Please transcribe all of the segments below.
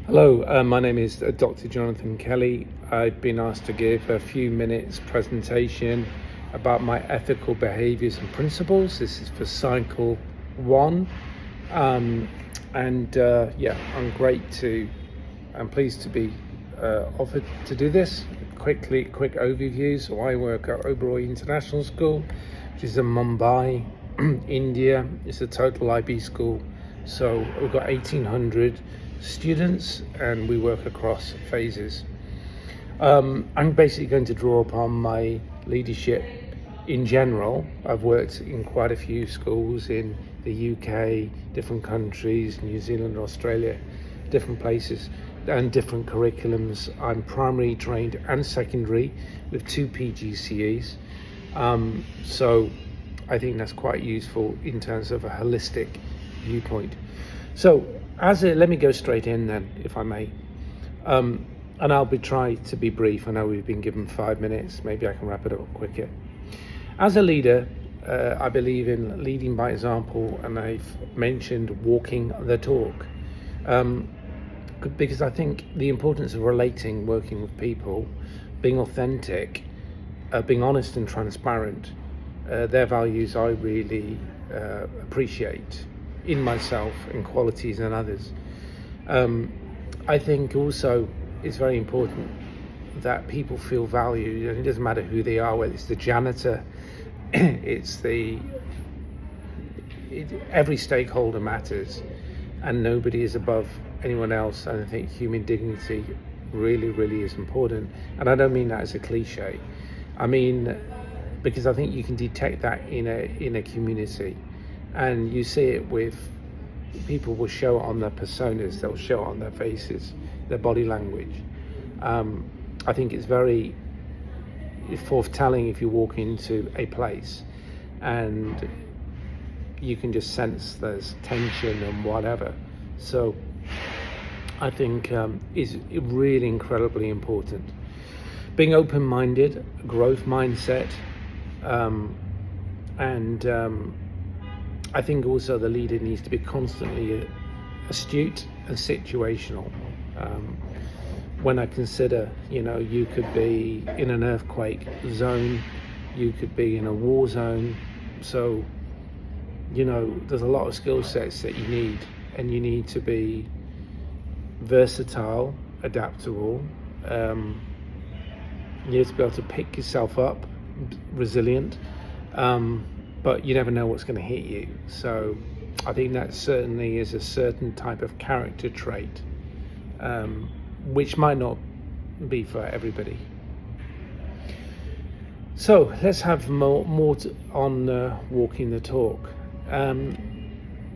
Hello, my name is Dr. Jonathan Kelly. I've been asked to give a few minutes presentation about my ethical behaviors and principles. This is for cycle 1. I'm pleased to be offered to do this. Quick overview. So I work at Oberoi International School, which is in Mumbai, India. It's a total IB school. So we've got 1,800 students and we work across phases. I'm basically going to draw upon my leadership in general. I've worked in quite a few schools in the UK, different countries, New Zealand, Australia, different places and different curriculums. I'm primary trained and secondary with 2 PGCEs. So I think that's quite useful in terms of a holistic viewpoint. So let me go straight in then, if I may. And I'll try to be brief. I know we've been given 5 minutes. Maybe I can wrap it up quicker. As a leader, I believe in leading by example, and I've mentioned walking the talk. Because I think the importance of relating, working with people, being authentic, being honest and transparent, their values I really appreciate in myself and qualities in others. I think also it's very important that people feel valued, and it doesn't matter who they are, whether it's the janitor, every stakeholder matters and nobody is above anyone else. And I think human dignity really is important. And I don't mean that as a cliche. I mean, because I think you can detect that in a community. And you see it with people will show it on their personas, they'll show it on their faces, their body language. I think it's very forthtelling if you walk into a place and you can just sense there's tension and whatever. So I think is really incredibly important. Being open-minded, growth mindset, I think also the leader needs to be constantly astute and situational. When I consider, you could be in an earthquake zone, you could be in a war zone. So, there's a lot of skill sets that you need, and you need to be versatile, adaptable. You need to be able to pick yourself up, resilient. But you never know what's going to hit you. So I think that certainly is a certain type of character trait, which might not be for everybody. So let's have more on walking the talk.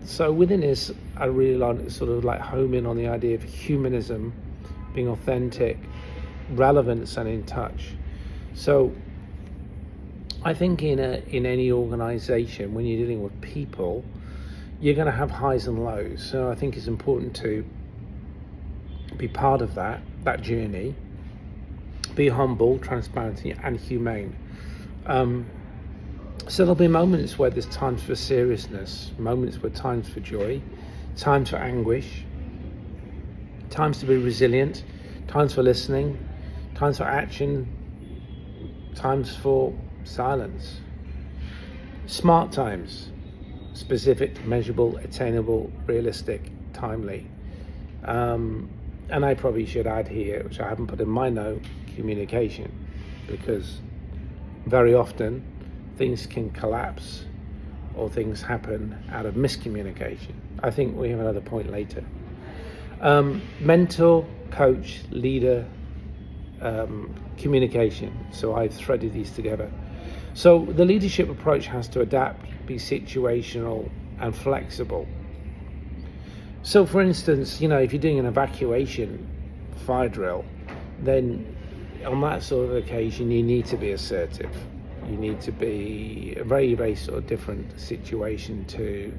So within this, I really like to sort of like home in on the idea of humanism, being authentic, relevance, and in touch. So I think in any organization, when you're dealing with people, you're going to have highs and lows. So I think it's important to be part of that journey, be humble, transparent, and humane. So there'll be moments where there's times for seriousness, moments where times for joy, times for anguish, times to be resilient, times for listening, times for action, times for silence. Smart times: specific, measurable, attainable, realistic, timely. And I probably should add here, which I haven't put in my note, communication, because very often things can collapse or things happen out of miscommunication. I think we have another point later. Mentor, coach, leader, communication. So I've threaded these together. So the leadership approach has to adapt, be situational and flexible. So for instance, if you're doing an evacuation fire drill, then on that sort of occasion, you need to be assertive. You need to be a very sort of different situation to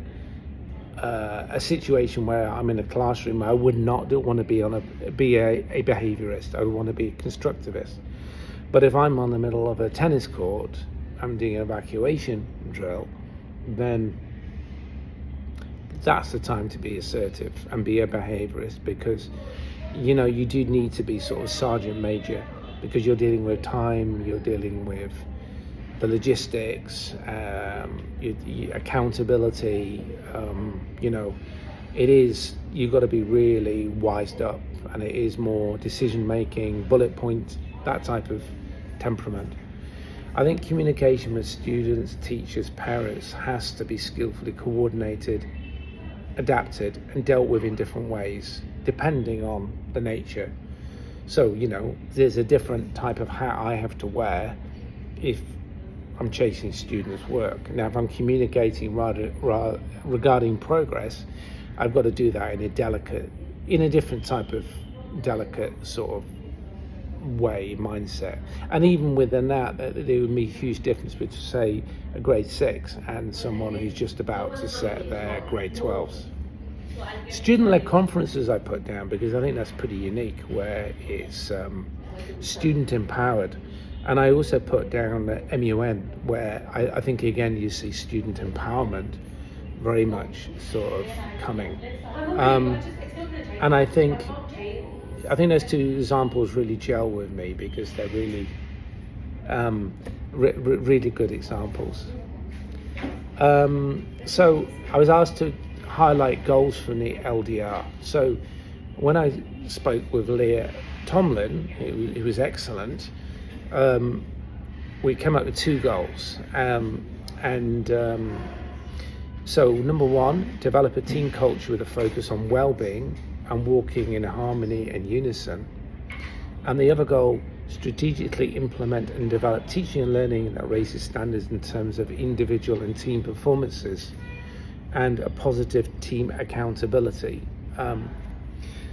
a situation where I'm in a classroom. I would not want to be a behaviorist. I would want to be a constructivist. But if I'm on the middle of a tennis court, I'm doing an evacuation drill, then that's the time to be assertive and be a behaviorist, because you do need to be sort of sergeant major, because you're dealing with time, you're dealing with the logistics, accountability. You've got to be really wised up, and it is more decision making, bullet point, that type of temperament. I think communication with students, teachers, parents has to be skillfully coordinated, adapted, and dealt with in different ways depending on the nature. So there's a different type of hat I have to wear if I'm chasing students' work. Now, if I'm communicating regarding progress, I've got to do that in a different type of delicate sort of way, mindset. And even within that, there would be a huge difference between, say, a grade 6 and someone who's just about to set their grade 12s. Student-led conferences I put down because I think that's pretty unique, where it's student empowered. And I also put down the MUN, where I think again you see student empowerment very much sort of coming. And I think those two examples really gel with me, because they're really really good examples. So I was asked to highlight goals from the LDR. So when I spoke with Leah Tomlin, who was excellent, we came up with 2 goals. So number 1, develop a team culture with a focus on well-being and walking in harmony and unison. And the other goal, strategically implement and develop teaching and learning that raises standards in terms of individual and team performances and a positive team accountability.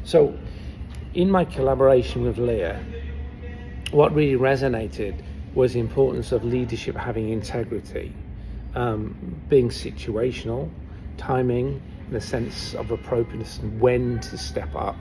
So in my collaboration with Leah, what really resonated was the importance of leadership having integrity, being situational, timing, and a sense of appropriateness and when to step up.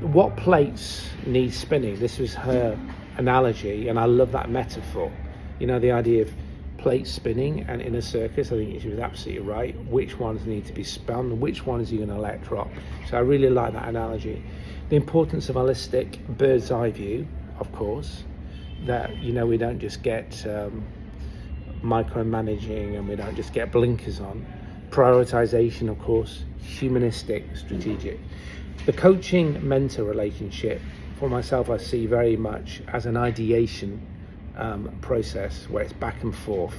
What plates need spinning? This was her analogy, and I love that metaphor. The idea of plates spinning, and in a circus, I think she was absolutely right. Which ones need to be spun? Which ones are you going to let drop? So I really like that analogy. The importance of holistic bird's eye view, of course, that we don't just get micromanaging, and we don't just get blinkers on. Prioritization, of course, humanistic, strategic. The coaching mentor relationship, for myself, I see very much as an ideation process where it's back and forth,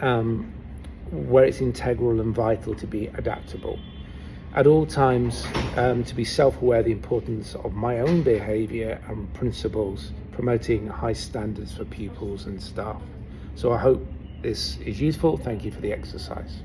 where it's integral and vital to be adaptable. At all times, to be self-aware of the importance of my own behaviour and principles, promoting high standards for pupils and staff. So I hope this is useful. Thank you for the exercise.